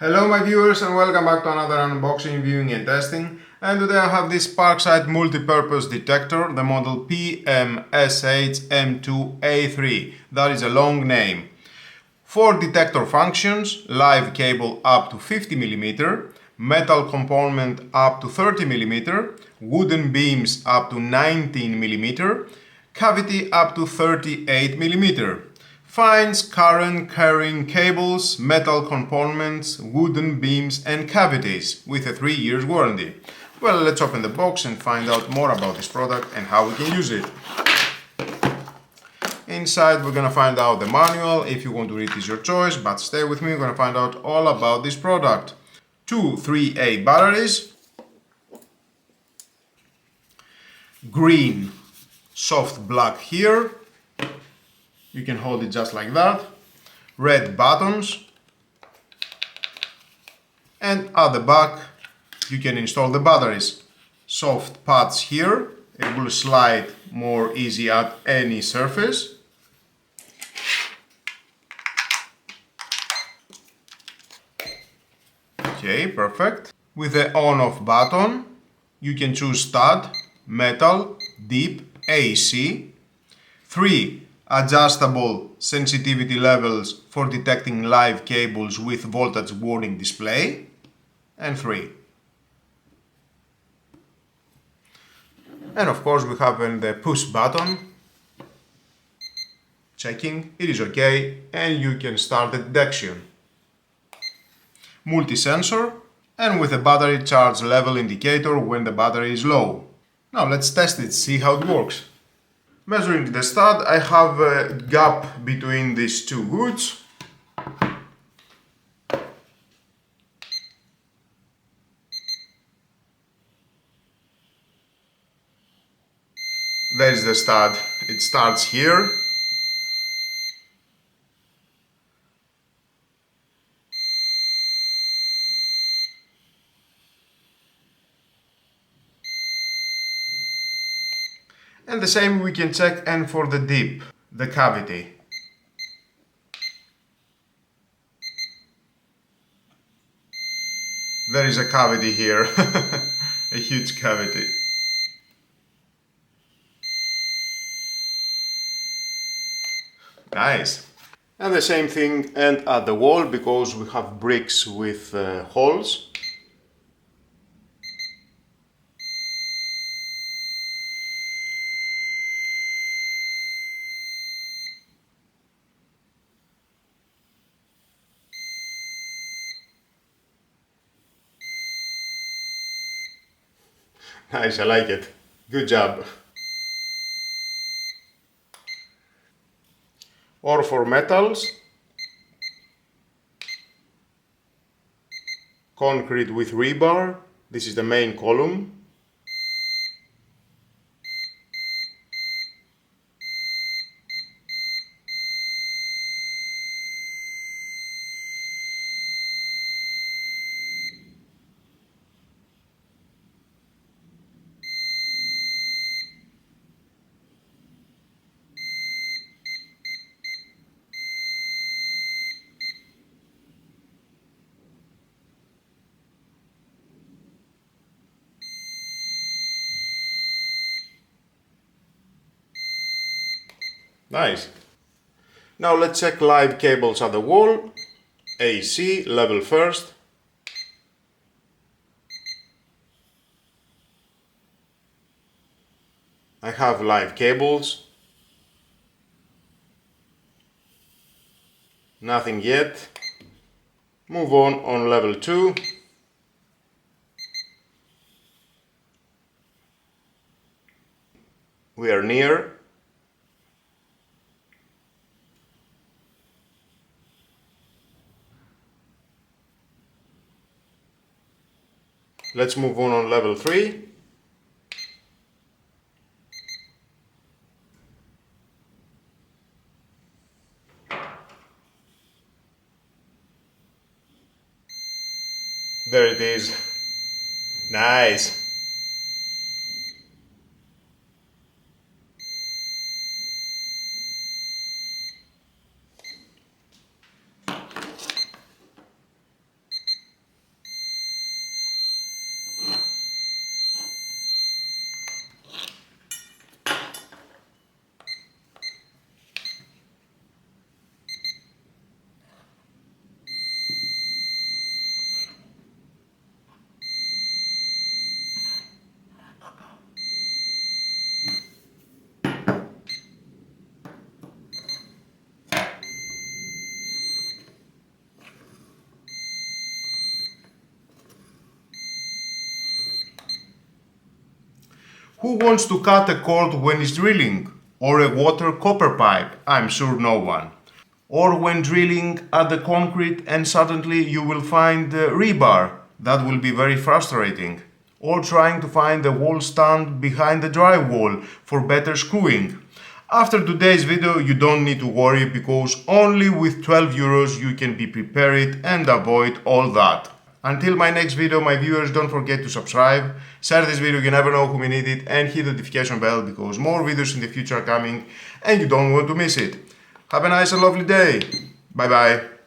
Hello my viewers and welcome back to another unboxing, viewing and testing. And today I have this Parkside multi-purpose detector, the model PMSHM2A3. That is a long name. 4 detector functions: live cable up to 50mm, metal component up to 30mm, wooden beams up to 19mm, cavity up to 38mm. Finds current carrying cables, metal components, wooden beams and cavities with a 3 years warranty. Well, let's open the box and find out more about this product and how we can use it. Inside we're gonna find out the manual. If you want to read, it's your choice, but stay with me, we're gonna find out all about this product. 2 3A batteries, green soft black here, you can hold it just like that, red buttons, and at the back you can install the batteries. Soft pads here, it will slide more easy at any surface. Okay, perfect. With the on-off button, you can choose stud, metal, deep, AC. 3 adjustable sensitivity levels for detecting live cables with voltage warning display. And 3. And of course we have the push button, checking it is okay, and you can start the detection. Multi-sensor, and with a battery charge level indicator when the battery is low. Now let's test it, see how it works. Measuring the stud, I have a gap between these two hoods. There's the stud, it starts here. And the same we can check and for the dip, the cavity. There is a cavity here, a huge cavity. Nice. And the same thing and at the wall, because we have bricks with holes. Nice, I like it. Good job. Or for metals, concrete with rebar. This is the main column. Nice. Now let's check live cables at the wall. AC, level first. I have live cables. Nothing yet. Move on level 2. We are near. Let's move on level 3. There it is. Nice. Who wants to cut a cord when it's drilling? Or a water copper pipe? I'm sure no one. Or when drilling at the concrete and suddenly you will find the rebar. That will be very frustrating. Or trying to find the wall stand behind the drywall for better screwing. After today's video you don't need to worry because only with 12 euros you can be prepared and avoid all that. Until my next video, my viewers, don't forget to subscribe, share this video, you never know who may need it, and hit the notification bell because more videos in the future are coming and you don't want to miss it. Have a nice and lovely day. Bye bye.